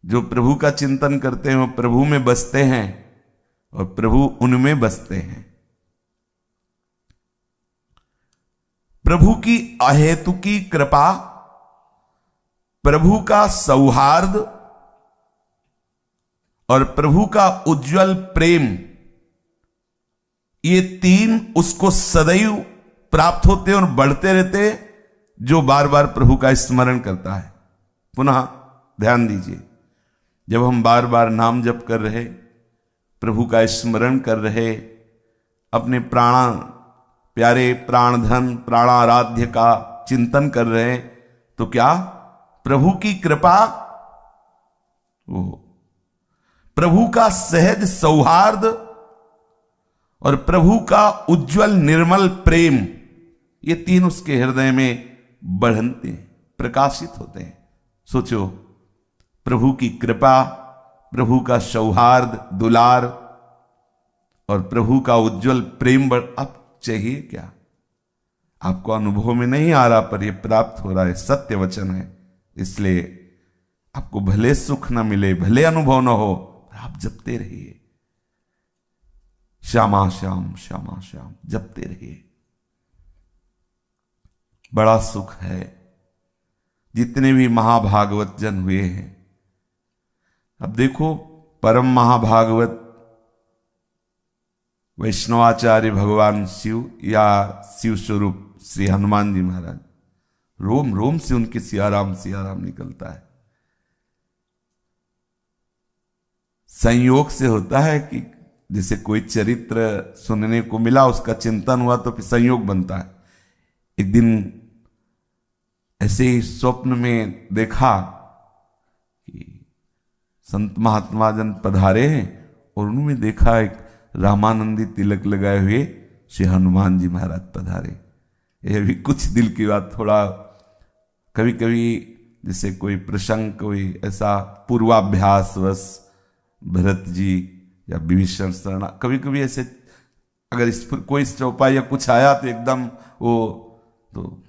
जो प्रभु का चिंतन करते हैं वो प्रभु में बसते हैं और प्रभु उनमें बसते हैं। प्रभु की अहेतुकी कृपा, प्रभु का सौहार्द और प्रभु का उज्जवल प्रेम, ये तीन उसको सदैव प्राप्त होते और बढ़ते रहते जो बार बार प्रभु का स्मरण करता है। पुनः ध्यान दीजिए, जब हम बार बार नाम जप कर रहे, प्रभु का स्मरण कर रहे, अपने प्यारे प्राणधन प्राणाराध्य का चिंतन कर रहे, तो क्या प्रभु की कृपा, वो प्रभु का सहज सौहार्द और प्रभु का उज्जवल निर्मल प्रेम, ये तीन उसके हृदय में बढ़ते प्रकाशित होते हैं। सोचो, प्रभु की कृपा, प्रभु का सौहार्द दुलार और प्रभु का उज्जवल प्रेम अब चाहिए क्या? आपको अनुभव में नहीं आ रहा, पर यह प्राप्त हो रहा है, सत्य वचन है। इसलिए आपको भले सुख न मिले, भले अनुभव न हो, आप जपते रहिए, श्यामा श्याम श्यामा श्याम जपते रहिए। बड़ा सुख है। जितने भी महाभागवत जन हुए हैं, अब देखो, परम महाभागवत वैष्णवाचार्य भगवान शिव या शिव स्वरूप श्री हनुमान जी महाराज, रोम रोम से उनके सियाराम सियाराम निकलता है। संयोग से होता है कि जैसे कोई चरित्र सुनने को मिला, उसका चिंतन हुआ तो फिर संयोग बनता है। एक दिन ऐसे ही स्वप्न में देखा कि संत महात्मा जन पधारे हैं और उन्होंने देखा एक रामानंदी तिलक लगाए हुए श्री हनुमान जी महाराज पधारे। यह भी कुछ दिल की बात, थोड़ा कभी कभी जैसे कोई प्रसंग, कोई ऐसा पूर्वाभ्यास बस भरत जी या विभीषण शरणा, कभी कभी ऐसे अगर इस पर कोई चौपाई या कुछ आया तो एकदम वो, तो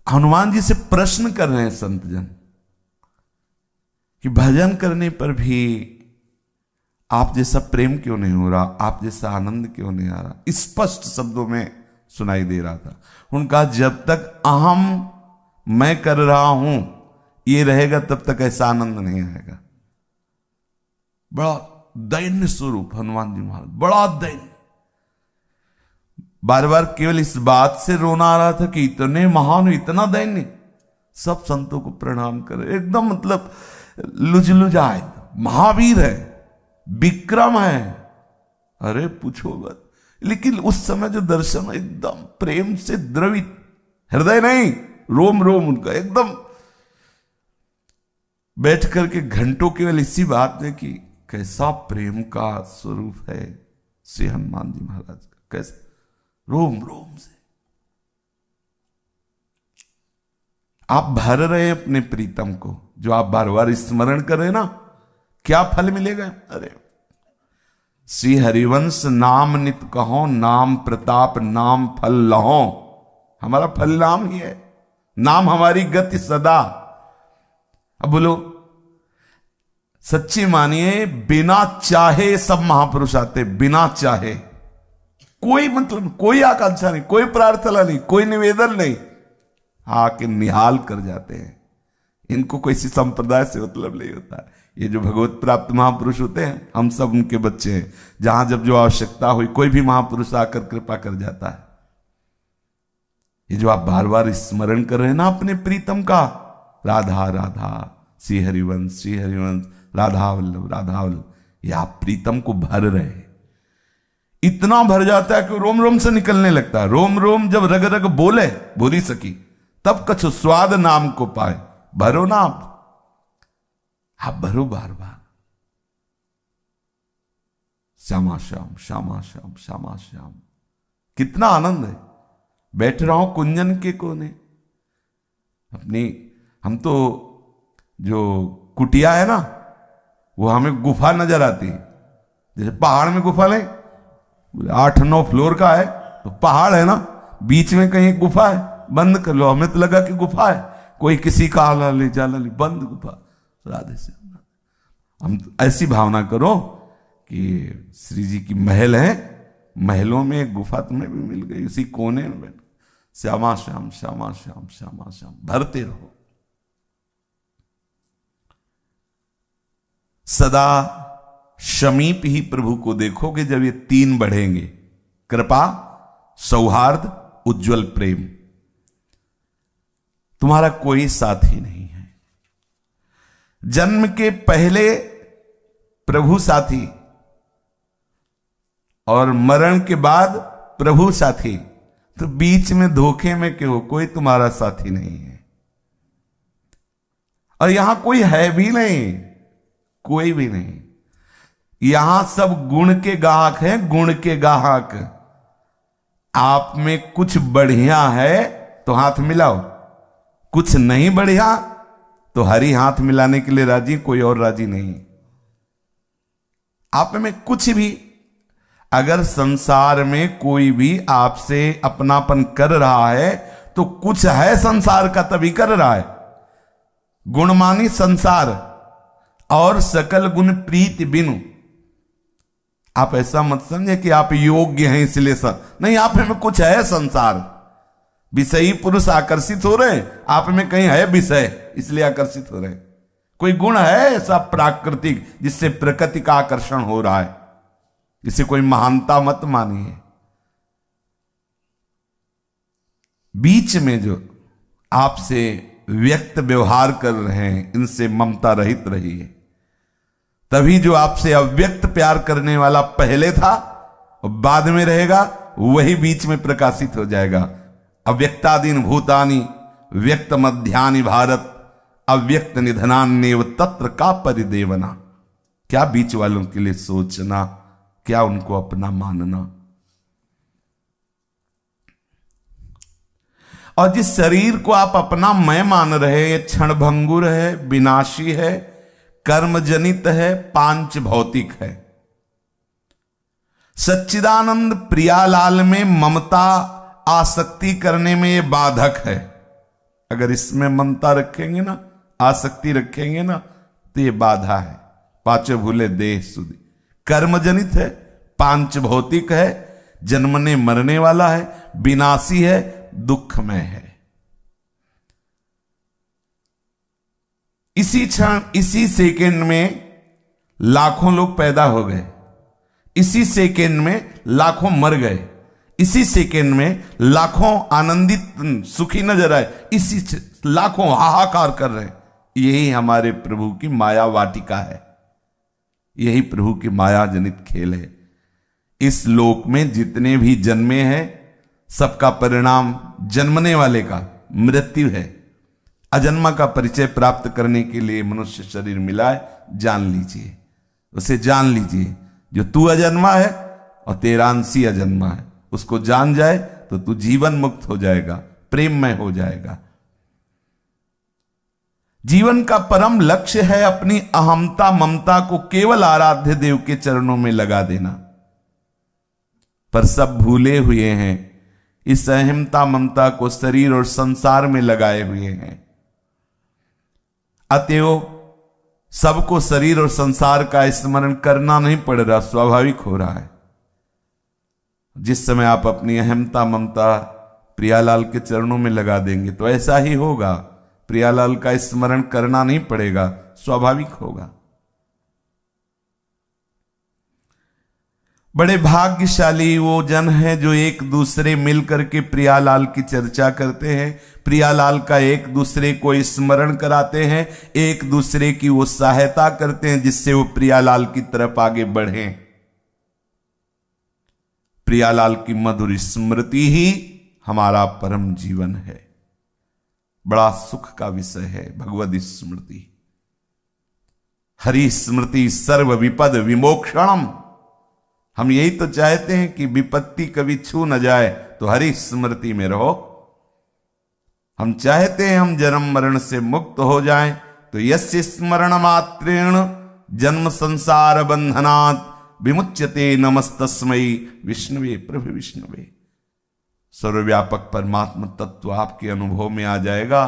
हनुमान जी से प्रश्न कर रहे हैं संत जन कि भजन करने पर भी आप जैसा प्रेम क्यों नहीं हो रहा, आप जैसा आनंद क्यों नहीं आ रहा। स्पष्ट शब्दों में सुनाई दे रहा था। उनका जब तक अहम मैं कर रहा हूं ये रहेगा, तब तक ऐसा आनंद नहीं आएगा। बड़ा दैन्य स्वरूप हनुमान जी महाराज, बड़ा दैन्य। बार बार केवल इस बात से रोना आ रहा था कि इतने महान, इतना दैन्य। सब संतों को प्रणाम करे, एकदम मतलब लुजलुजाए, महावीर है, विक्रम है, अरे पूछो मत। लेकिन उस समय जो दर्शन एकदम प्रेम से द्रवित, हृदय नहीं रोम रोम उनका एकदम, बैठ करके घंटों केवल इसी बात में कि कैसा प्रेम का स्वरूप है श्री हनुमान जी महाराज का, कैसे रोम रोम से आप भर रहे हैं अपने प्रीतम को, जो आप बार बार स्मरण कर रहे हैं ना, क्या फल मिलेगा? अरे श्री हरिवंश नाम नित कहो, नाम प्रताप नाम फल लहो। हमारा फल नाम ही है, नाम हमारी गति सदा। अब बोलो, सच्ची मानिए, बिना चाहे सब महापुरुष आते, बिना चाहे, कोई मतलब, कोई आकांक्षा नहीं, कोई प्रार्थना नहीं, कोई निवेदन नहीं, आके निहाल कर जाते हैं। इनको कोई सी संप्रदाय से मतलब नहीं होता। ये जो भगवत प्राप्त महापुरुष होते हैं, हम सब उनके बच्चे हैं। जहां जब जो आवश्यकता हुई, कोई भी महापुरुष आकर कृपा कर जाता है। ये जो आप बार बार स्मरण कर रहे हैं ना अपने प्रीतम का, राधा राधा श्री हरिवंश राधा वल्लभ राधा वल्लभ, ये आप प्रीतम को भर रहे हैं। इतना भर जाता है कि रोम रोम से निकलने लगता है। रोम रोम जब रग रग बोले बोली सकी, तब कछु स्वाद नाम को पाए। भरो ना आप भरो बार बार, श्यामा श्याम श्यामा श्याम श्यामा श्याम। कितना आनंद है। बैठ रहा हूं कुंजन के कोने अपनी, हम तो जो कुटिया है ना, वो हमें गुफा नजर आती है। जैसे पहाड़ में गुफा नहीं, 8-9 फ्लोर का है तो पहाड़ है ना, बीच में कहीं गुफा है, बंद कर लो। हमें तो लगा कि गुफा है, कोई किसी का आला ले जाला ले, बंद गुफा। राधे श्याम। हम ऐसी भावना करो कि श्री जी की महल है, महलों में एक गुफा तुम्हें भी मिल गई, उसी कोने में बैठ श्यामा श्याम श्यामा श्याम श्यामा श्याम भरते रहो। सदा समीप ही प्रभु को देखोगे जब ये तीन बढ़ेंगे, कृपा, सौहार्द, उज्जवल प्रेम। तुम्हारा कोई साथी नहीं है। जन्म के पहले प्रभु साथी और मरण के बाद प्रभु साथी, तो बीच में धोखे में क्यों? कोई तुम्हारा साथी नहीं है और यहां कोई है भी नहीं, कोई भी नहीं। यहां सब गुण के गाहक हैं, गुण के गाहक। आप में कुछ बढ़िया है तो हाथ मिलाओ, कुछ नहीं बढ़िया तो हरी हाथ मिलाने के लिए राजी, कोई और राजी नहीं। आप में कुछ भी, अगर संसार में कोई भी आपसे अपनापन कर रहा है तो कुछ है संसार का, तभी कर रहा है। गुणमानी संसार और सकल गुण प्रीति बिनु। आप ऐसा मत समझे कि आप योग्य हैं इसलिए नहीं, आप में कुछ है संसार। विषयी पुरुष आकर्षित हो रहे, आप में कहीं है विषय इसलिए आकर्षित हो रहे। कोई गुण है ऐसा प्राकृतिक जिससे प्रकृति का आकर्षण हो रहा है, इसे कोई महानता मत मानिए। बीच में जो आपसे व्यक्त व्यवहार कर रहे हैं, इनसे ममता रहित रहिए। तभी जो आपसे अव्यक्त प्यार करने वाला पहले था और बाद में रहेगा, वही बीच में प्रकाशित हो जाएगा। अव्यक्तादीन भूतानि व्यक्त मध्यानि भारत, अव्यक्त निधनान्येव तत्र का परिदेवना। क्या बीच वालों के लिए सोचना, क्या उनको अपना मानना। और जिस शरीर को आप अपना मैं मान रहे, ये क्षणभंगुर है, विनाशी है, कर्मजनित है, पांच भौतिक है। सच्चिदानंद प्रियालाल में ममता आसक्ति करने में ये बाधक है। अगर इसमें ममता रखेंगे ना, आसक्ति रखेंगे ना, तो ये बाधा है। पांचों भूले देह सुधी, कर्मजनित है, पांच भौतिक है, जन्मने मरने वाला है, विनाशी है, दुखमय है। इसी क्षण, इसी सेकंड में लाखों लोग पैदा हो गए, इसी सेकंड में लाखों मर गए, इसी सेकंड में लाखों आनंदित सुखी नजर आए, इसी लाखों हाहाकार कर रहे। यही हमारे प्रभु की माया वाटिका है, यही प्रभु की माया जनित खेल है। इस लोक में जितने भी जन्मे हैं, सबका परिणाम जन्मने वाले का मृत्यु है। अजन्मा का परिचय प्राप्त करने के लिए मनुष्य शरीर मिला है, जान लीजिए, उसे जान लीजिए। जो तू अजन्मा है और तेरा अंशी अजन्मा है, उसको जान जाए तो तू जीवन मुक्त हो जाएगा, प्रेममय हो जाएगा। जीवन का परम लक्ष्य है अपनी अहमता ममता को केवल आराध्य देव के चरणों में लगा देना। पर सब भूले हुए हैं, इस अहमता ममता को शरीर और संसार में लगाए हुए हैं। अतएव सबको शरीर और संसार का स्मरण करना नहीं पड़ रहा, स्वाभाविक हो रहा है। जिस समय आप अपनी अहमता ममता प्रियालाल के चरणों में लगा देंगे तो ऐसा ही होगा, प्रियालाल का स्मरण करना नहीं पड़ेगा, स्वाभाविक होगा। बड़े भाग्यशाली वो जन है जो एक दूसरे मिलकर के प्रियालाल की चर्चा करते हैं, प्रियालाल का एक दूसरे को स्मरण कराते हैं, एक दूसरे की वो सहायता करते हैं जिससे वो प्रियालाल की तरफ आगे बढ़े। प्रियालाल की मधुर स्मृति ही हमारा परम जीवन है। बड़ा सुख का विषय है भगवद स्मृति। हरि स्मृति सर्व विपद विमोक्षणम। हम यही तो चाहते हैं कि विपत्ति कभी छू न जाए, तो हरि स्मृति में रहो। हम चाहते हैं हम जन्म मरण से मुक्त हो जाएं, तो यस्य स्मरण मात्रेण जन्म संसार बंधनात् विमुच्यते नमस्तस्मै विष्णुवे प्रभु विष्णुवे। सर्वव्यापक परमात्मा तत्व आपके अनुभव में आ जाएगा।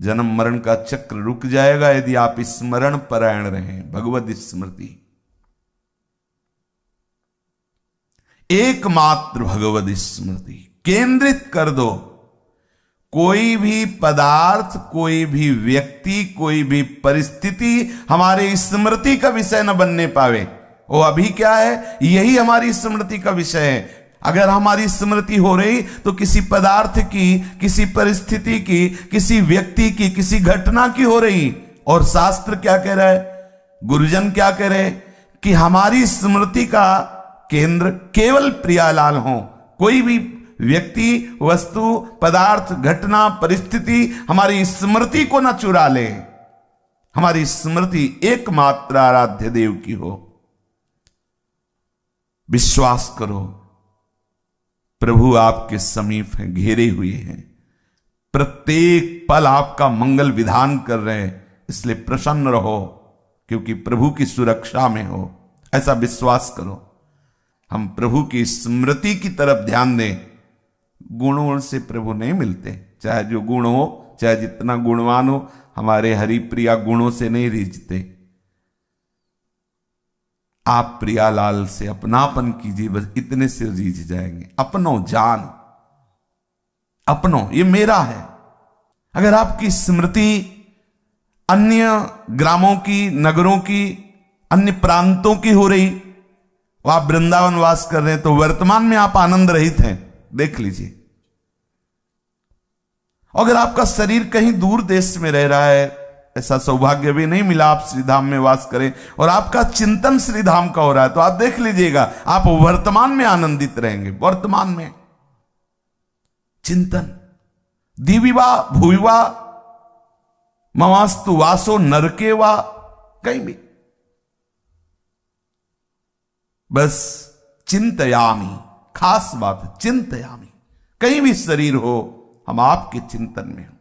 जन्म मरण का चक्र रुक जाएगा यदि आप स्मरण परायण रहें। भगवत स्मृति, एकमात्र भगवत स्मृति केंद्रित कर दो। कोई भी पदार्थ, कोई भी व्यक्ति, कोई भी परिस्थिति हमारे स्मृति का विषय न बनने पावे। वो अभी क्या है, यही हमारी स्मृति का विषय है। अगर हमारी स्मृति हो रही तो किसी पदार्थ की, किसी परिस्थिति की, किसी व्यक्ति की, किसी घटना की हो रही। और शास्त्र क्या कह रहा है, गुरुजन क्या कह रहे कि हमारी स्मृति का केंद्र केवल प्रियालाल हो। कोई भी व्यक्ति, वस्तु, पदार्थ, घटना, परिस्थिति हमारी स्मृति को न चुरा ले। हमारी स्मृति एकमात्र आराध्य देव की हो। विश्वास करो, प्रभु आपके समीप हैं, घेरे हुए हैं, प्रत्येक पल आपका मंगल विधान कर रहे हैं। इसलिए प्रसन्न रहो, क्योंकि प्रभु की सुरक्षा में हो, ऐसा विश्वास करो। हम प्रभु की स्मृति की तरफ ध्यान दें। गुणों से प्रभु नहीं मिलते, चाहे जो गुण हो, चाहे जितना गुणवान हो, हमारे हरिप्रिया गुणों से नहीं रीझते। आप प्रियालाल से अपनापन कीजिए, बस इतने से रीझ जाएंगे। अपनो जान, अपनो, ये मेरा है। अगर आपकी स्मृति अन्य ग्रामों की, नगरों की, अन्य प्रांतों की हो रही, वो आप वृंदावन वास कर रहे हैं, तो वर्तमान में आप आनंद रहित हैं, देख लीजिए। अगर आपका शरीर कहीं दूर देश में रह रहा है, ऐसा सौभाग्य भी नहीं मिला आप श्रीधाम में वास करें, और आपका चिंतन श्रीधाम का हो रहा है, तो आप देख लीजिएगा, आप वर्तमान में आनंदित रहेंगे। वर्तमान में चिंतन, दिविवा भूविवा ममास्तु वासो नरके वा, कहीं भी बस चिंतयामी, खास बात है चिंतयामी। कहीं भी शरीर हो, हम आपके चिंतन में हो।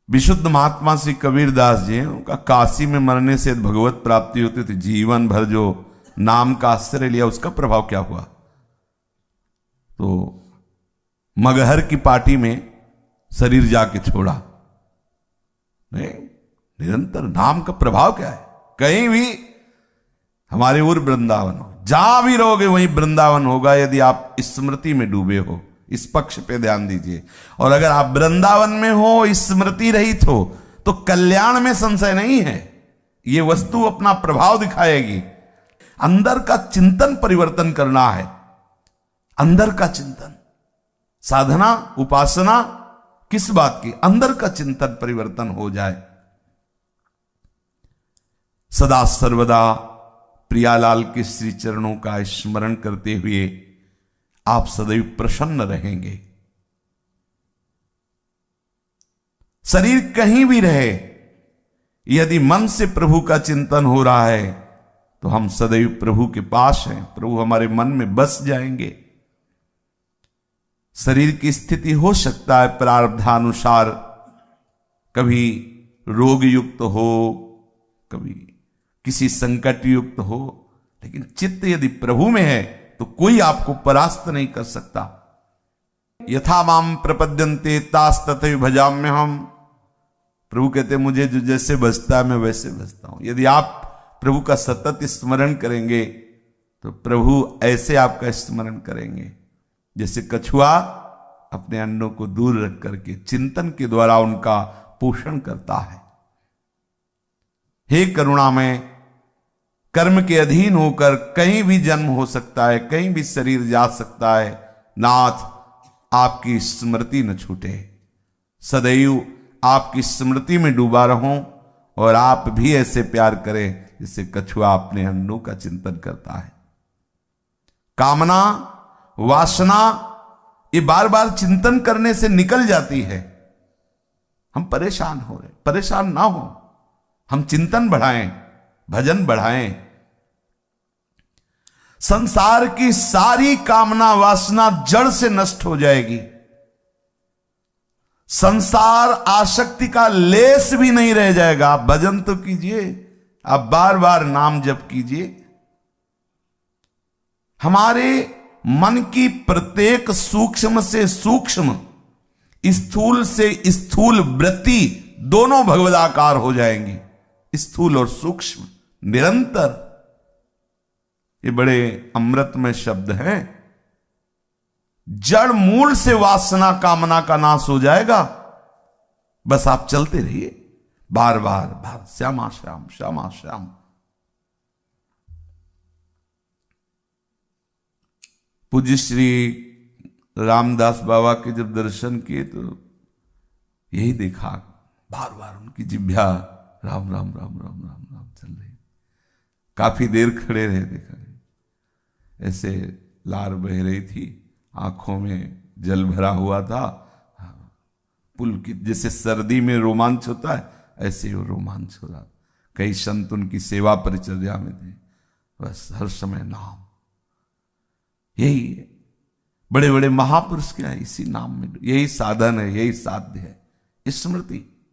विशुद्ध महात्मा श्री कबीरदास जी, उनका काशी में मरने से भगवत प्राप्ति होती थी। जीवन भर जो नाम का आश्रय लिया, उसका प्रभाव क्या हुआ? तो मगहर की पार्टी में शरीर जाके छोड़ा। नहीं, निरंतर नाम का प्रभाव क्या है? कहीं भी हमारे और वृंदावन हो, जहां भी रहोगे वहीं वृंदावन होगा, यदि आप स्मृति में डूबे हो। इस पक्ष पे ध्यान दीजिए। और अगर आप वृंदावन में हो, स्मृति रहित हो, तो कल्याण में संशय नहीं है। ये वस्तु अपना प्रभाव दिखाएगी। अंदर का चिंतन परिवर्तन करना है, अंदर का चिंतन। साधना, उपासना किस बात की? अंदर का चिंतन परिवर्तन हो जाए। सदा सर्वदा प्रियालाल के श्री चरणों का स्मरण करते हुए आप सदैव प्रसन्न रहेंगे। शरीर कहीं भी रहे, यदि मन से प्रभु का चिंतन हो रहा है, तो हम सदैव प्रभु के पास हैं, प्रभु हमारे मन में बस जाएंगे। शरीर की स्थिति हो सकता है प्रारब्धानुसार, कभी रोग युक्त हो, कभी किसी संकट युक्त हो, लेकिन चित्त यदि प्रभु में है तो कोई आपको परास्त नहीं कर सकता। यथा माम प्रपद्यन्ते तास तथैव भजाम्य हम। प्रभु कहते मुझे जो जैसे भजता है मैं वैसे भजता हूं। यदि आप प्रभु का सतत स्मरण करेंगे तो प्रभु ऐसे आपका स्मरण करेंगे जैसे कछुआ अपने अंडों को दूर रख करके चिंतन के द्वारा उनका पोषण करता है। हे करुणामय, कर्म के अधीन होकर कहीं भी जन्म हो सकता है, कहीं भी शरीर जा सकता है। नाथ, आपकी स्मृति न छूटे, सदैव आपकी स्मृति में डूबा रहूं, और आप भी ऐसे प्यार करें जैसे कछुआ अपने अंडों का चिंतन करता है। कामना, वासना ये बार बार चिंतन करने से निकल जाती है। हम परेशान हो रहे, परेशान ना हो, हम चिंतन बढ़ाएं, भजन बढ़ाएं। संसार की सारी कामना वासना जड़ से नष्ट हो जाएगी। संसार आसक्ति का लेस भी नहीं रह जाएगा। आप भजन तो कीजिए, आप बार बार नाम जप कीजिए। हमारे मन की प्रत्येक सूक्ष्म से सूक्ष्म स्थूल से स्थूल वृत्ति दोनों भगवदाकार हो जाएंगी, स्थूल और सूक्ष्म, निरंतर। ये बड़े अमृतमय शब्द हैं। जड़ मूल से वासना कामना का नाश हो जाएगा। बस आप चलते रहिए बार बार बार, श्यामा श्याम श्यामा श्याम। पूज्य श्री रामदास बाबा के जब दर्शन किए तो यही देखा, बार बार उनकी जिह्वा राम राम राम राम राम राम चल रही। काफी देर खड़े रहे, देखा ऐसे लार बह रही थी, आंखों में जल भरा हुआ था। पुलकित, जैसे सर्दी में रोमांच होता है ऐसे ही वो रोमांच हो रहा। कई संत उनकी सेवा परिचर्या में थे, बस हर समय नाम। यही है, बड़े बड़े महापुरुष क्या है, इसी नाम में, यही साधन है, यही साध्य है। स्मृति,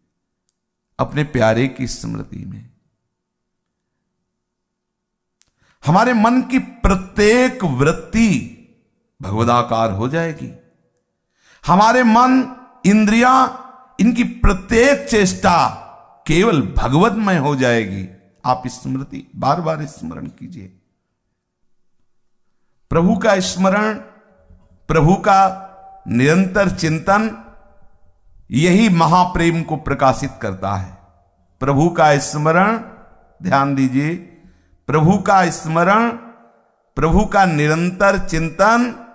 अपने प्यारे की स्मृति में हमारे मन की प्रत्येक वृत्ति भगवदाकार हो जाएगी। हमारे मन, इंद्रियां, इनकी प्रत्येक चेष्टा केवल भगवतमय हो जाएगी। आप स्मृति बार बार स्मरण कीजिए। प्रभु का स्मरण, प्रभु का निरंतर चिंतन, यही महाप्रेम को प्रकाशित करता है। प्रभु का स्मरण, ध्यान दीजिए, प्रभु का स्मरण, प्रभु का निरंतर चिंतन,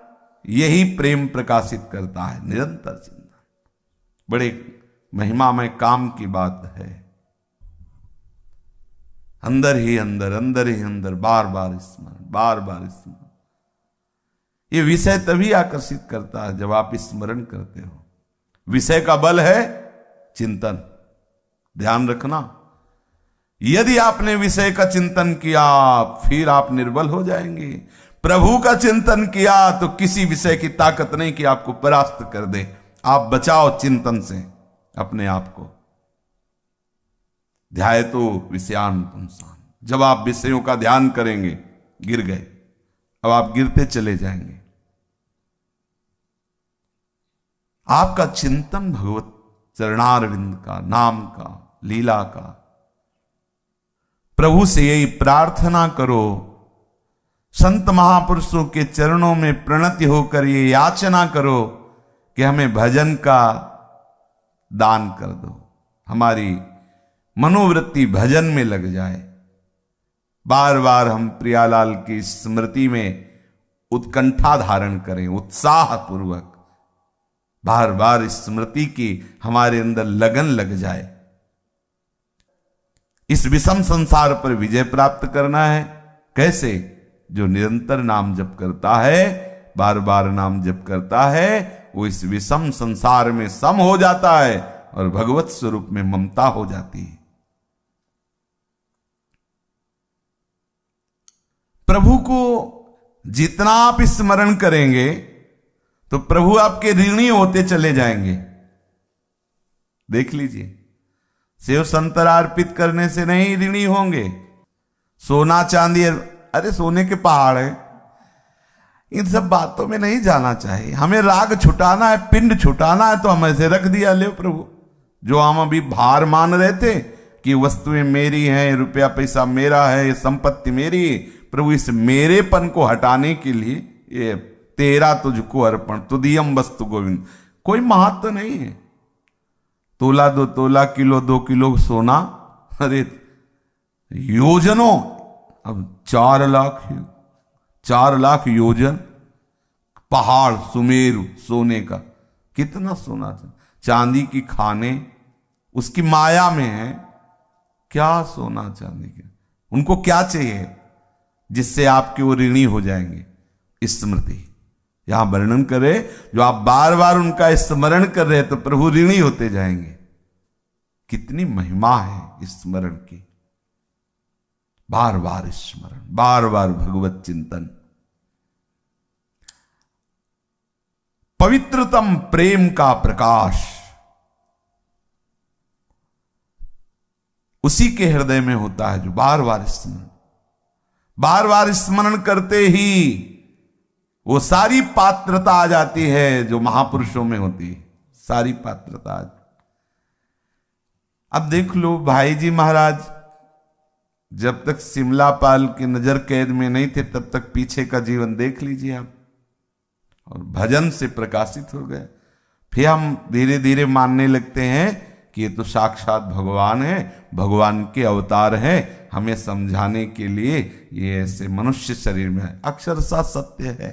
यही प्रेम प्रकाशित करता है। निरंतर चिंतन बड़े महिमामय काम की बात है। अंदर ही अंदर, अंदर ही अंदर, बार बार स्मरण, बार बार स्मरण। ये विषय तभी आकर्षित करता है जब आप स्मरण करते हो। विषय का बल है चिंतन, ध्यान रखना। यदि आपने विषय का चिंतन किया फिर आप निर्बल हो जाएंगे। प्रभु का चिंतन किया तो किसी विषय की ताकत नहीं कि आपको परास्त कर दे। आप बचाओ चिंतन से अपने आप को। ध्याय तो विषयान पुंसान, जब आप विषयों का ध्यान करेंगे गिर गए, अब आप गिरते चले जाएंगे। आपका चिंतन भगवत चरणारविंद का, नाम का, लीला का। प्रभु से यही प्रार्थना करो, संत महापुरुषों के चरणों में प्रणति होकर ये याचना करो कि हमें भजन का दान कर दो, हमारी मनोवृत्ति भजन में लग जाए। बार बार हम प्रियालाल की स्मृति में उत्कंठा धारण करें, उत्साह पूर्वक बार बार स्मृति की हमारे अंदर लगन लग जाए। इस विषम संसार पर विजय प्राप्त करना है। कैसे? जो निरंतर नाम जप करता है, बार बार नाम जप करता है, वो इस विषम संसार में सम हो जाता है और भगवत स्वरूप में ममता हो जाती है। प्रभु को जितना आप स्मरण करेंगे तो प्रभु आपके ऋणी होते चले जाएंगे। देख लीजिए, सेव संतरा अर्पित करने से नहीं ऋणी होंगे। सोना चांदी, अरे सोने के पहाड़ है, इन सब बातों में नहीं जाना चाहिए। हमें राग छुटाना है, पिंड छुटाना है, तो हम ऐसे रख दिया, ले प्रभु। जो हम अभी भार मान रहे थे कि वस्तुएं मेरी हैं, रुपया पैसा मेरा है, संपत्ति मेरी, प्रभु इस मेरेपन को हटाने के लिए ये तेरा तुझको अर्पण, तुदियम वस्तु गोविंद। कोई महत्व नहीं है। तोला 2 तोला, किलो 2 किलो सोना, अरे योजनों, अब 4 लाख योजन पहाड़ सुमेरु सोने का। कितना सोना था, चांदी की खाने उसकी माया में है। क्या सोना चांदी के, उनको क्या चाहिए जिससे आपके वो ऋणी हो जाएंगे? स्मृति। यहां वर्णन करे, जो आप बार बार उनका स्मरण कर रहे तो प्रभु ऋणी होते जाएंगे। कितनी महिमा है स्मरण की। बार बार स्मरण, बार बार भगवत चिंतन। पवित्रतम प्रेम का प्रकाश उसी के हृदय में होता है जो बार बार स्मरण, बार बार स्मरण करते ही वो सारी पात्रता आ जाती है जो महापुरुषों में होती है। सारी पात्रता। अब देख लो भाई जी महाराज जब तक सिमलापाल की नजर कैद में नहीं थे तब तक पीछे का जीवन देख लीजिए आप, और भजन से प्रकाशित हो गए। फिर हम धीरे धीरे मानने लगते हैं कि ये तो साक्षात भगवान है, भगवान के अवतार हैं, हमें समझाने के लिए ये ऐसे मनुष्य शरीर में है। अक्षरशः सत्य है,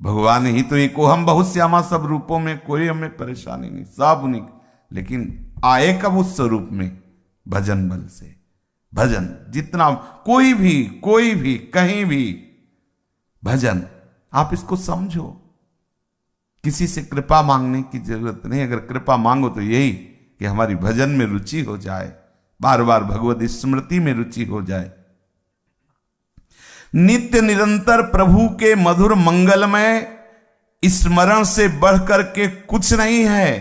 भगवान ही तो एक हम बहुत श्यामा सब रूपों में, कोई हमें परेशानी नहीं, सब उन्हीं, लेकिन आए कब उस स्वरूप में? भजन बल से। भजन जितना कोई भी कहीं भी भजन, आप इसको समझो। किसी से कृपा मांगने की जरूरत नहीं, अगर कृपा मांगो तो यही कि हमारी भजन में रुचि हो जाए, बार बार भगवत स्मृति में रुचि हो जाए। नित्य निरंतर प्रभु के मधुर मंगलमय स्मरण से बढ़कर के कुछ नहीं है।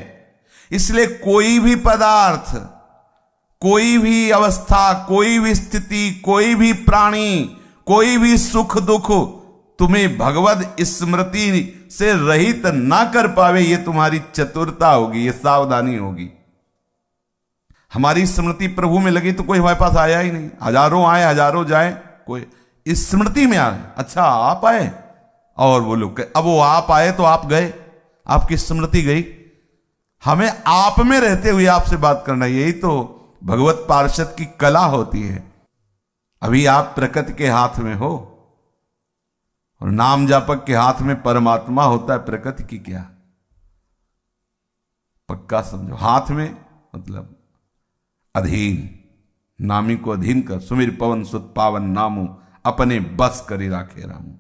इसलिए कोई भी पदार्थ, कोई भी अवस्था, कोई भी स्थिति, कोई भी प्राणी, कोई भी सुख दुख तुम्हें भगवत स्मृति से रहित ना कर पावे, ये तुम्हारी चतुरता होगी, ये सावधानी होगी। हमारी स्मृति प्रभु में लगी तो कोई हमारे पास आया ही नहीं, हजारों आए हजारों जाए, कोई स्मृति में आए। अच्छा आप आए, और वो लोग अब वो आप आए तो आप गए, आपकी स्मृति गई। हमें आप में रहते हुए आपसे बात करना, यही तो भगवत पार्षद की कला होती है। अभी आप प्रकृति के हाथ में हो और नाम जापक के हाथ में परमात्मा होता है, प्रकृति की क्या? पक्का समझो, हाथ में मतलब अधीन, नामी को अधीन कर, सुमिर पवन सुत पावन नामू, अपने बस करी राखे रामू।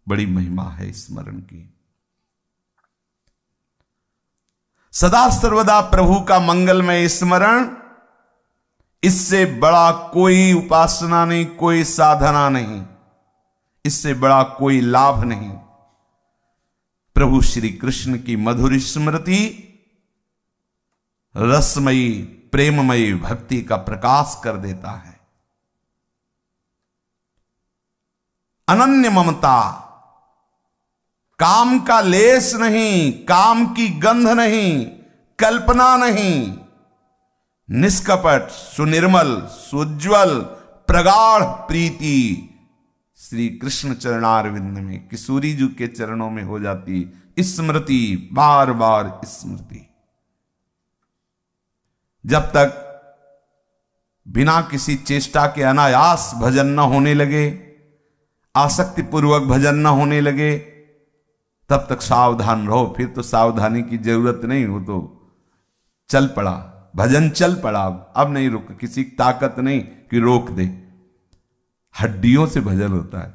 बड़ी महिमा है स्मरण की। सदा सर्वदा प्रभु का मंगलमय स्मरण, इससे बड़ा कोई उपासना नहीं, कोई साधना नहीं, इससे बड़ा कोई लाभ नहीं। प्रभु श्री कृष्ण की मधुर स्मृति रसमयी प्रेममयी भक्ति का प्रकाश कर देता है। अनन्य ममता, काम का लेस नहीं, काम की गंध नहीं, कल्पना नहीं, निष्कपट सुनिर्मल सुज्ज्वल प्रगाढ़ प्रीति श्री कृष्ण चरणारविंद में, किशोरी जी के चरणों में हो जाती स्मृति, बार बार स्मृति। जब तक बिना किसी चेष्टा के अनायास भजन न होने लगे, आसक्ति पूर्वक भजन न होने लगे, तब तक सावधान रहो। फिर तो सावधानी की जरूरत नहीं, हो तो चल पड़ा, भजन चल पड़ा। अब नहीं रुक, किसी की ताकत नहीं कि रोक दे। हड्डियों से भजन होता है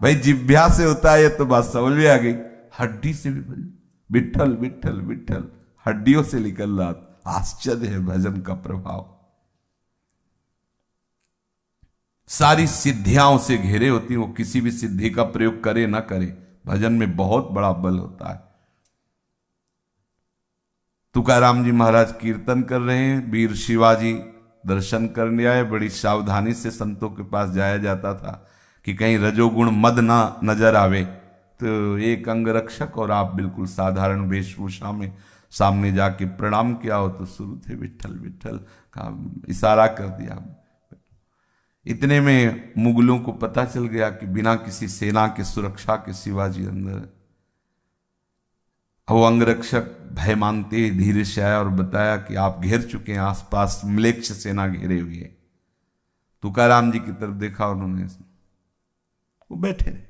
भाई, जिभ्या से होता है, ये तो बात समझ में आ गई। हड्डी से भी भजन, विठल विठल विठल हड्डियों से निकल रहा। आश्चर्य है भजन का प्रभाव। सारी सिद्धियां से घेरे होती, वो किसी भी सिद्धि का प्रयोग करे ना करे, भजन में बहुत बड़ा बल होता है। तुकाराम जी महाराज कीर्तन कर रहे हैं, वीर शिवाजी दर्शन करने आए। बड़ी सावधानी से संतों के पास जाया जाता था कि कहीं रजोगुण मद ना नजर आवे। तो एक अंगरक्षक और आप बिल्कुल साधारण वेशभूषा में सामने जाके प्रणाम किया हो तो शुरू थे विठल विठल का इशारा कर दिया। इतने में मुगलों को पता चल गया कि बिना किसी सेना के सुरक्षा के शिवाजी अंदर। वो अंगरक्षक भय मानते धीरे से आया और बताया कि आप घेर चुके हैं, आसपास म्लेच्छ सेना घेरे हुई है। तुकाराम जी की तरफ देखा उन्होंने, वो बैठे रहे।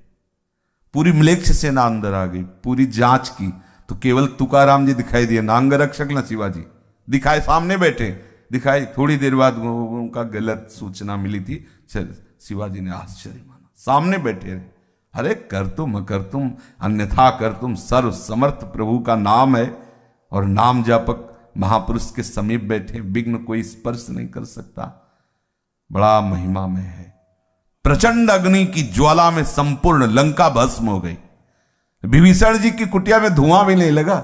पूरी म्लेच्छ सेना अंदर आ गई, पूरी जांच की तो केवल तुकाराम जी दिखाई दिए, ना अंगरक्षक ना शिवाजी दिखाए। सामने बैठे दिखाई। थोड़ी देर बाद उनका गलत सूचना मिली थी। शिवाजी ने आश्चर्य माना, सामने बैठे रहे। अरे कर तुम अन्यथा कर तुम, सर्व समर्थ प्रभु का नाम है और नाम जापक महापुरुष के समीप बैठे, विघ्न कोई स्पर्श नहीं कर सकता। बड़ा महिमा में है। प्रचंड अग्नि की ज्वाला में संपूर्ण लंका भस्म हो गई। विभीषण जी की कुटिया में धुआं भी नहीं लगा।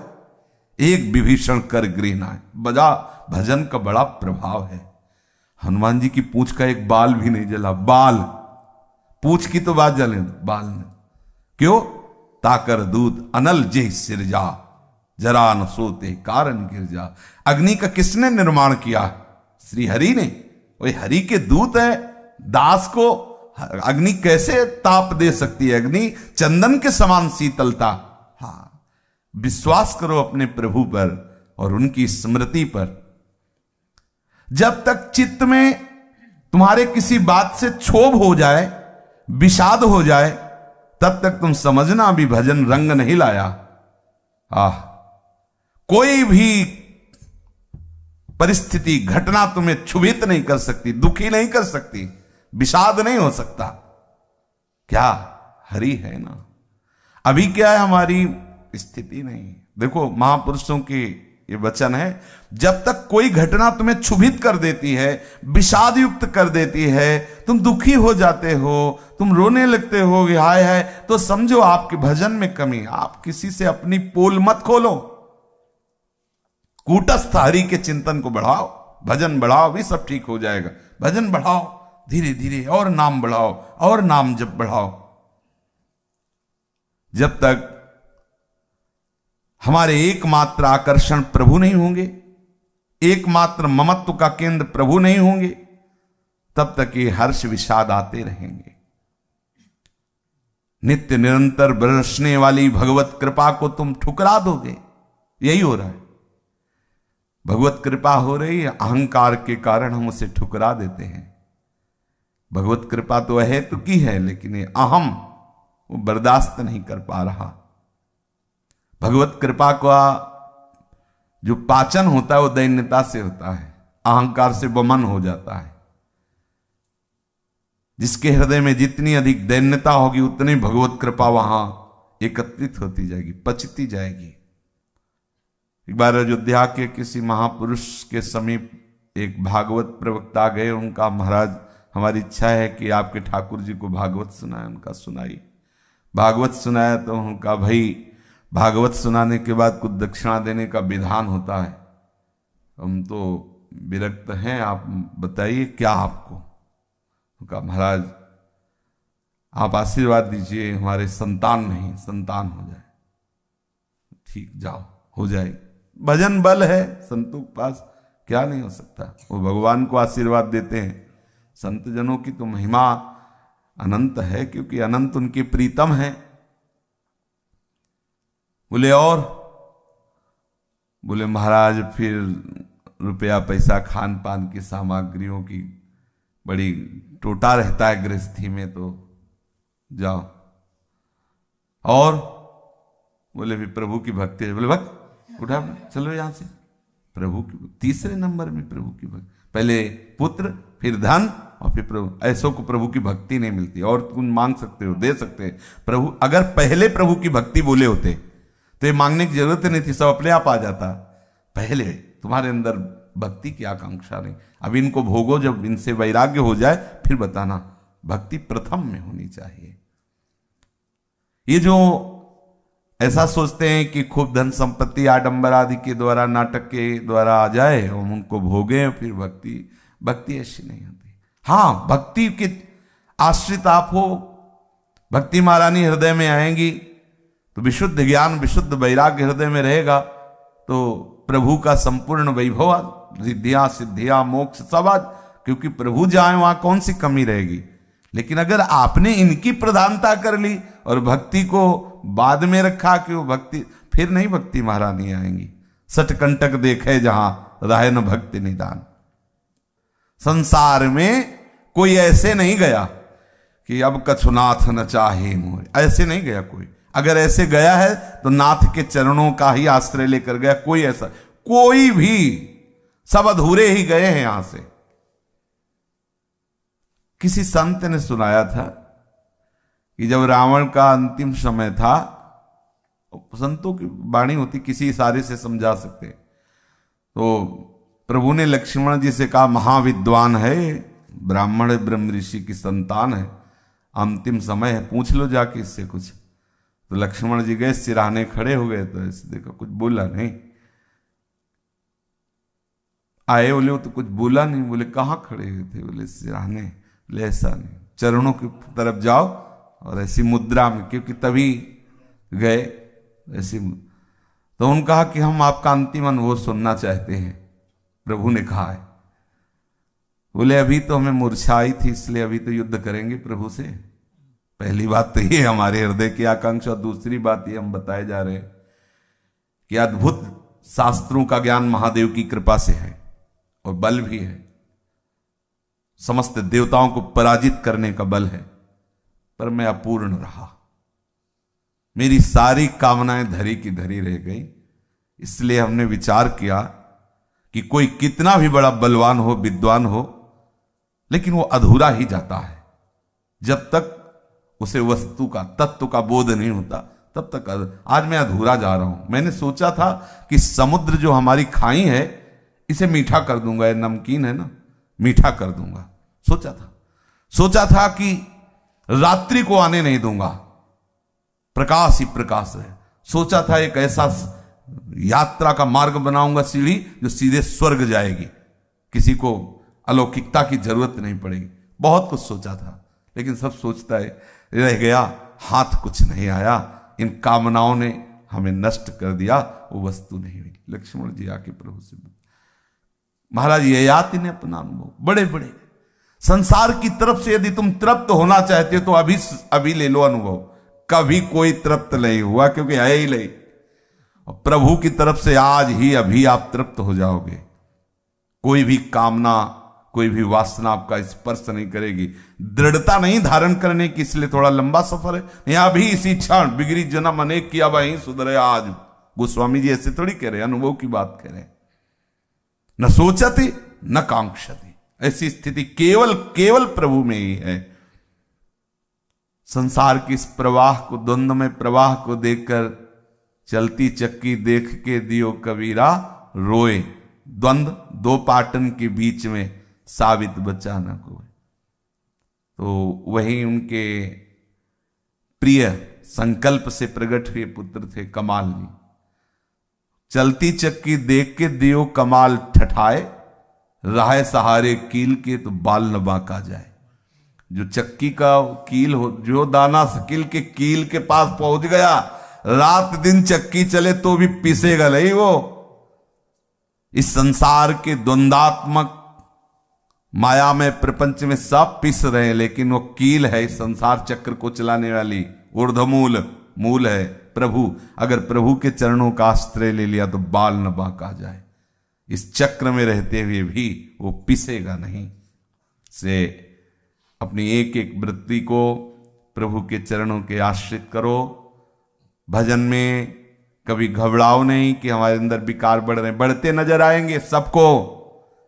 एक विभीषण कर गृह नाय। बजा भजन का बड़ा प्रभाव है। हनुमान जी की पूंछ का एक बाल भी नहीं जला। बाल, पूंछ की तो बात जले, बाल ने क्यों? ताकर दूत अनल जे सिरजा, जरा न सोते कारण गिर जा। अग्नि का किसने निर्माण किया? श्री हरि ने। वही हरि के दूत है, दास को अग्नि कैसे ताप दे सकती है? अग्नि चंदन के समान शीतलता। हाँ, विश्वास करो अपने प्रभु पर और उनकी स्मृति पर। जब तक चित्त में तुम्हारे किसी बात से क्षोभ हो जाए, विषाद हो जाए, तब तक तुम समझना अभी भजन रंग नहीं लाया। कोई भी परिस्थिति, घटना तुम्हें क्षुभित नहीं कर सकती, दुखी नहीं कर सकती, विषाद नहीं हो सकता। क्या? हरि है ना। अभी क्या है हमारी स्थिति? नहीं। देखो महापुरुषों के ये वचन है, जब तक कोई घटना तुम्हें क्षुभित कर देती है, विषाद युक्त कर देती है, तुम दुखी हो जाते हो, तुम रोने लगते हो, हाय हाय, तो समझो आपके भजन में कमी। आप किसी से अपनी पोल मत खोलो, कूटस्थ हरि के चिंतन को बढ़ाओ, भजन बढ़ाओ, भी सब ठीक हो जाएगा। भजन बढ़ाओ धीरे धीरे, और नाम बढ़ाओ, और नाम जप बढ़ाओ। जब तक हमारे एकमात्र आकर्षण प्रभु नहीं होंगे, एकमात्र ममत्व का केंद्र प्रभु नहीं होंगे, तब तक ये हर्ष विषाद आते रहेंगे। नित्य निरंतर बरसने वाली भगवत कृपा को तुम ठुकरा दोगे। यही हो रहा है। भगवत कृपा हो रही है, अहंकार के कारण हम उसे ठुकरा देते हैं। भगवत कृपा तो है तो की है, लेकिन ये अहम वो बर्दाश्त नहीं कर पा रहा। भगवत कृपा का जो पाचन होता है वो दैन्यता से होता है, अहंकार से वमन हो जाता है। जिसके हृदय में जितनी अधिक दैन्यता होगी, उतनी भगवत कृपा वहां एकत्रित होती जाएगी, पचती जाएगी। एक बार अयोध्या के किसी महापुरुष के समीप एक भागवत प्रवक्ता गए। उनका, महाराज हमारी इच्छा है कि आपके ठाकुर जी को भागवत सुनाए। उनका सुनाई, भागवत सुनाया तो उनका, भाई भागवत सुनाने के बाद कुछ दक्षिणा देने का विधान होता है, हम तो विरक्त हैं, आप बताइए क्या आपको। उनका, महाराज आप आशीर्वाद दीजिए, हमारे संतान नहीं, संतान हो जाए। ठीक, जाओ, हो जाए। भजन बल है संतों के पास, क्या नहीं हो सकता। वो भगवान को आशीर्वाद देते हैं। संत जनों की तो महिमा अनंत है, क्योंकि अनंत उनके प्रीतम है। बोले और? बोले महाराज फिर रुपया पैसा, खान पान की सामग्रियों की बड़ी टोटा रहता है गृहस्थी में, तो जाओ। और? बोले भी प्रभु की भक्ति है। बोले भक्त उठा, चलो यहां से। प्रभु की तीसरे नंबर में प्रभु की भक्ति, पहले पुत्र, फिर धन, और फिर प्रभु। ऐसों को प्रभु की भक्ति नहीं मिलती। और तुम मांग सकते हो, दे सकते हैं प्रभु। अगर पहले प्रभु की भक्ति बोले होते तो ये मांगने की जरूरत नहीं थी, सब अपने आप आ जाता। पहले तुम्हारे अंदर भक्ति की आकांक्षा नहीं। अब इनको भोगो, जब इनसे वैराग्य हो जाए फिर बताना। भक्ति प्रथम में होनी चाहिए। ये जो ऐसा सोचते हैं कि खूब धन संपत्ति आडंबर आदि के द्वारा, नाटक के द्वारा आ जाए, हम उनको भोगे, फिर भक्ति ऐसी नहीं होती। हाँ, भक्ति के आश्रित आप हो, भक्ति महारानी हृदय में आएंगी तो विशुद्ध ज्ञान, विशुद्ध वैराग्य हृदय में रहेगा, तो प्रभु का संपूर्ण वैभव, रिद्धियां सिद्धियां मोक्ष सब आज, क्योंकि प्रभु जाए वहां कौन सी कमी रहेगी। लेकिन अगर आपने इनकी प्रधानता कर ली और भक्ति को बाद में रखा कि वो भक्ति, फिर नहीं भक्ति महारानी आएंगी। सटकंटक देखे जहां राय न भक्ति निदान। संसार में कोई ऐसे नहीं गया कि अब कछुनाथ न चाहे मोर, ऐसे नहीं गया कोई। अगर ऐसे गया है तो नाथ के चरणों का ही आश्रय लेकर गया। कोई ऐसा, कोई भी, सब अधूरे ही गए हैं यहां से। किसी संत ने सुनाया था कि जब रावण का अंतिम समय था, संतों की वाणी होती, किसी इशारे से समझा सकते, तो प्रभु ने लक्ष्मण जी से कहा, महाविद्वान है, ब्राह्मण ब्रह्म ऋषि की संतान है, अंतिम समय है, पूछ लो जाके इससे कुछ। तो लक्ष्मण जी गए, सिराने खड़े हो गए, तो ऐसे देखा, कुछ बोला नहीं। आए, बोले वो तो कुछ बोला नहीं। बोले कहाँ खड़े हुए थे? बोले सिराने। बोले ऐसा नहीं, चरणों की तरफ जाओ और ऐसी मुद्रा में, क्योंकि तभी गए ऐसी। तो उन्होंने कहा कि हम आपका अंतिम अनुभव सुनना चाहते हैं। प्रभु ने कहा है, बोले अभी तो हमें मूर्छा आई थी, इसलिए अभी तो युद्ध करेंगे प्रभु से। पहली बात तो ये हमारे हृदय की आकांक्षा, दूसरी बात ये हम बताए जा रहे हैं कि अद्भुत शास्त्रों का ज्ञान महादेव की कृपा से है और बल भी है, समस्त देवताओं को पराजित करने का बल है, पर मैं अपूर्ण रहा, मेरी सारी कामनाएं धरी की धरी रह गई। इसलिए हमने विचार किया कि कोई कितना भी बड़ा बलवान हो, विद्वान हो, लेकिन वो अधूरा ही जाता है जब तक उसे वस्तु का, तत्व का बोध नहीं होता, तब तक। आज मैं अधूरा जा रहा हूं। मैंने सोचा था कि समुद्र जो हमारी खाई है इसे मीठा कर दूंगा, ये नमकीन है ना, मीठा कर दूंगा। सोचा था कि रात्रि को आने नहीं दूंगा, प्रकाश ही प्रकाश है। सोचा था एक ऐसा यात्रा का मार्ग बनाऊंगा, सीढ़ी जो सीधे स्वर्ग जाएगी, किसी को अलौकिकता की जरूरत नहीं पड़ेगी। बहुत कुछ सोचा था, लेकिन सब सोचता है रह गया, हाथ कुछ नहीं आया। इन कामनाओं ने हमें नष्ट कर दिया, वो वस्तु नहीं हुई। लक्ष्मण जी आके प्रभु से, महाराज ये याद इन्हें अपना अनुभव, बड़े बड़े संसार की तरफ से यदि तुम तृप्त होना चाहते हो तो अभी ले लो अनुभव। कभी कोई तृप्त नहीं हुआ, क्योंकि है ही नहीं। प्रभु की तरफ से आज ही अभी आप तृप्त हो जाओगे। कोई भी कामना, कोई भी वासना आपका स्पर्श नहीं करेगी। दृढ़ता नहीं धारण करने की, इसलिए थोड़ा लंबा सफर है। यहाँ भी इसी क्षण बिगड़ी जन्म अनेक किया वहीं सुधरे आज। गोस्वामी जी ऐसे थोड़ी कह रहे, अनुभव की बात कह रहे। न सोचती न कांक्षती, ऐसी स्थिति केवल प्रभु में ही है। संसार के इस प्रवाह को, द्वंद्व में प्रवाह को देखकर चलती चक्की देख के दियो कबीरा रोए। द्वंद्व दो पाटन के बीच में साबित बचा न कोई। तो वही उनके प्रिय संकल्प से प्रकट हुए पुत्र थे कमाल जी। चलती चक्की देख के दियो कमाल ठठाए, राह सहारे कील के तो बाल न बांका जाए। जो चक्की का कील हो, जो दाना कील के पास पहुंच गया, रात दिन चक्की चले तो भी पिसेगा नहीं वो। इस संसार के द्वंदात्मक माया में, प्रपंच में सब पिस रहे हैं, लेकिन वो कील है इस संसार चक्र को चलाने वाली, ऊर्ध्वमूल मूल है प्रभु। अगर प्रभु के चरणों का आश्रय ले लिया तो बाल न बांका जाए। इस चक्र में रहते हुए भी वो पिसेगा नहीं। से अपनी एक एक वृत्ति को प्रभु के चरणों के आश्रित करो। भजन में कभी घबराओ नहीं कि हमारे अंदर विकार बढ़ रहे हैं। बढ़ते नजर आएंगे सबको।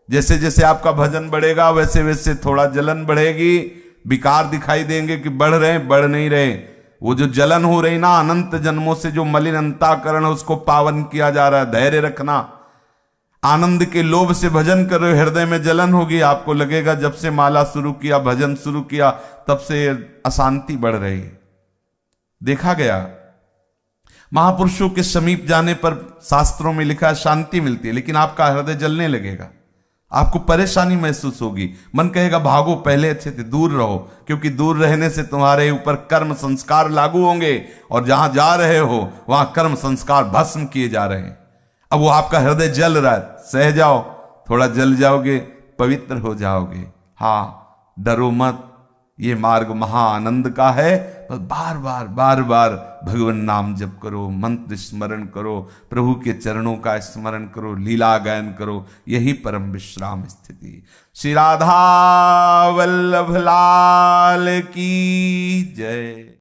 जैसे जैसे आपका भजन बढ़ेगा वैसे वैसे थोड़ा जलन बढ़ेगी, विकार दिखाई देंगे कि बढ़ रहे हैं, बढ़ नहीं रहे। वो जो जलन हो रही ना, अनंत जन्मों से जो मलिन अंतःकरण है उसको पावन किया जा रहा है। धैर्य रखना। आनंद के लोभ से भजन कर रहे हो, हृदय में जलन होगी। आपको लगेगा जब से माला शुरू किया, भजन शुरू किया, तब से अशांति बढ़ रही है। देखा गया महापुरुषों के समीप जाने पर शास्त्रों में लिखा है शांति मिलती है, लेकिन आपका हृदय जलने लगेगा, आपको परेशानी महसूस होगी। मन कहेगा भागो, पहले अच्छे थे, दूर रहो, क्योंकि दूर रहने से तुम्हारे ऊपर कर्म संस्कार लागू होंगे और जहां जा रहे हो वहां कर्म संस्कार भस्म किए जा रहे हैं। अब वो आपका हृदय जल रहा है, सह जाओ, थोड़ा जल जाओगे, पवित्र हो जाओगे। हाँ, डरो मत, ये मार्ग महा आनंद का है। बस बार बार भगवान नाम जप करो, मंत्र स्मरण करो, प्रभु के चरणों का स्मरण करो, लीला गायन करो, यही परम विश्राम स्थिति। श्री राधा वल्लभ लाल की जय।